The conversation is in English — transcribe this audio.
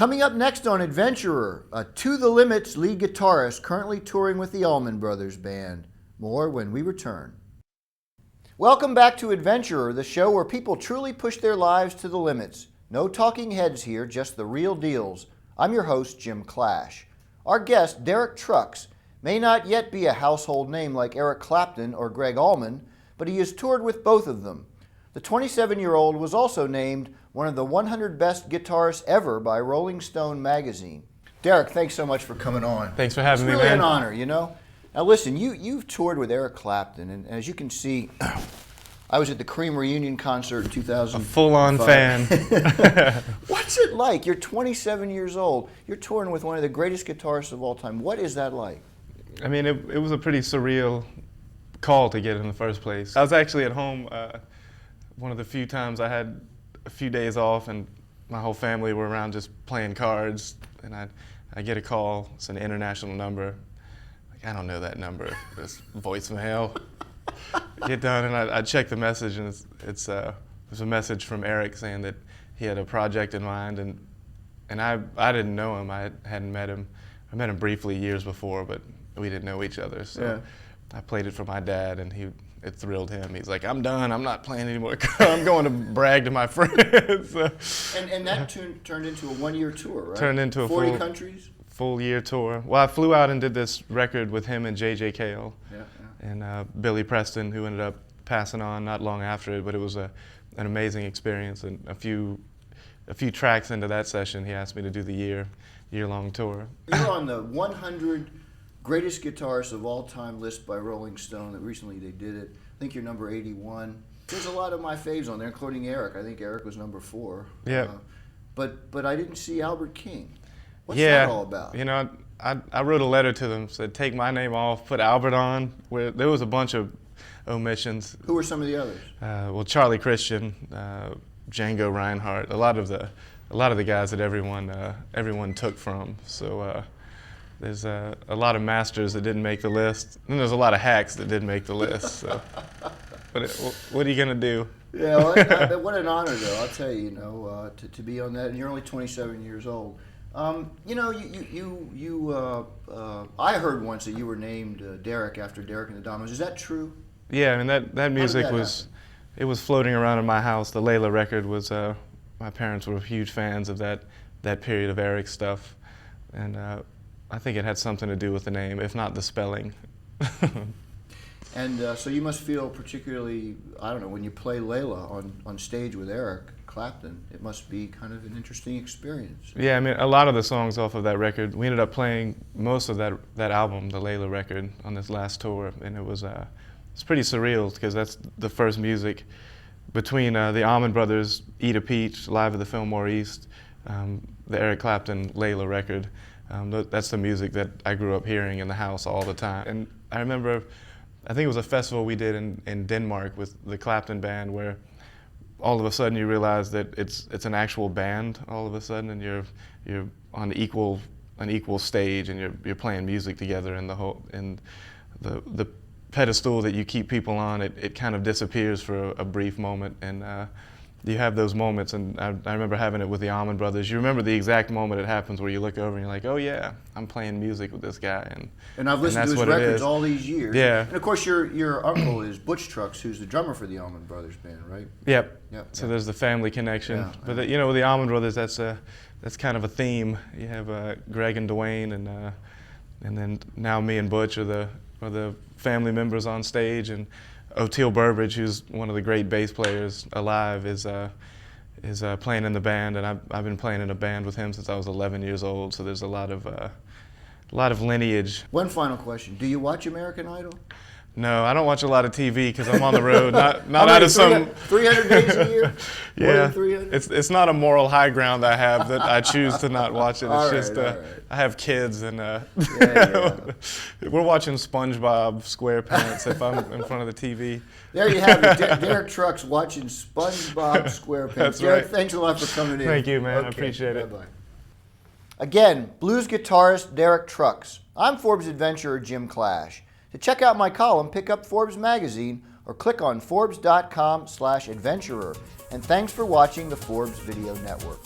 Coming up next on Adventurer, a To the Limits lead guitarist currently touring with the Allman Brothers band. More when we return. Welcome back to Adventurer, the show where people truly push their lives to the limits. No talking heads here, just the real deals. I'm your host, Jim Clash. Our guest, Derek Trucks, may not yet be a household name like Eric Clapton or Greg Allman, but he has toured with both of them. The 27-year-old was also named one of the 100 best guitarists ever by Rolling Stone magazine. Derek, thanks so much for coming on. Thanks for having me, man. It's really an honor, you know. Now listen, you've toured with Eric Clapton, and as you can see, I was at the Cream reunion concert in 2005. A full-on fan. What's it like? You're 27 years old. You're touring with one of the greatest guitarists of all time. What is that like? I mean, it was a pretty surreal call to get in the first place. I was actually at home one of the few times I had a few days off, and my whole family were around just playing cards, and I get a call. It's an international number. Like, I don't know that number. It's voicemail. Get done, and I check the message, and it's a message from Eric saying that he had a project in mind, and I didn't know him. I hadn't met him. I met him briefly years before, but we didn't know each other. So yeah. I played it for my dad, and it thrilled him. He's like, I'm done. I'm not playing anymore. I'm going to brag to my friends. So, and that turned into a one-year tour, right? Turned into a 40 countries? Full year tour. Well, I flew out and did this record with him and J.J. Cale and Billy Preston, who ended up passing on not long after it. But it was an amazing experience. And a few tracks into that session, he asked me to do the year-long tour. You're on the 100 greatest guitarists of all time list by Rolling Stone. Recently they did it. I think you're number 81. There's a lot of my faves on there, including Eric. I think Eric was number 4. Yeah. But I didn't see Albert King. What's that all about? You know, I wrote a letter to them, said take my name off, put Albert on. Where there was a bunch of omissions. Who were some of the others? Well, Charlie Christian, Django Reinhardt, a lot of the guys that everyone took from. So. There's a lot of masters that didn't make the list, and there's a lot of hacks that didn't make the list. So. But what are you gonna do? Yeah, well, what an honor, though. I'll tell you, to be on that, and you're only 27 years old. You know, I heard once that you were named Derek after Derek and the Dominoes. Is that true? Yeah, I mean that music was floating around in my house. The Layla record was. My parents were huge fans of that period of Eric stuff, and. I think it had something to do with the name, if not the spelling. And so you must feel particularly, I don't know, when you play Layla on stage with Eric Clapton, it must be kind of an interesting experience. Yeah, I mean, a lot of the songs off of that record, we ended up playing most of that album, the Layla record, on this last tour, and it's pretty surreal because that's the first music between the Allman Brothers, Eat a Peach, live at the Fillmore East, the Eric Clapton Layla record. That's the music that I grew up hearing in the house all the time. And I remember, I think it was a festival we did in Denmark with the Clapton band where all of a sudden you realize that it's an actual band all of a sudden, and you're on an equal stage, and you're playing music together, and the pedestal that you keep people on, it kind of disappears for a brief moment, and you have those moments, and I remember having it with the Allman Brothers. You remember the exact moment it happens where you look over and you're like, oh yeah, I'm playing music with this guy. And I've listened to his records all these years. Yeah. And of course your uncle is Butch Trucks, who's the drummer for the Allman Brothers band, right? Yep. So there's the family connection. Yeah, but with the Allman Brothers, that's kind of a theme. You have Greg and Dwayne, and then now me and Butch are the family members on stage, and O'Teal Burbridge, who's one of the great bass players alive, is playing in the band, and I've been playing in a band with him since I was 11 years old. So there's a lot of lineage. One final question: do you watch American Idol? No, I don't watch a lot of TV because I'm on the road. Not out of some 300 days a year. Yeah, more than 300? It's not a moral high ground I have that I choose to not watch it. It's all just right. I have kids, and yeah. we're watching SpongeBob SquarePants if I'm in front of the TV. There you have it, Derek Trucks watching SpongeBob SquarePants. That's Derek, right. Thanks a lot for coming in. Thank you, man. Okay. I appreciate it. Bye-bye. Again, blues guitarist Derek Trucks. I'm Forbes Adventurer Jim Clash. To check out my column, pick up Forbes magazine or click on Forbes.com/adventurer. And thanks for watching the Forbes Video Network.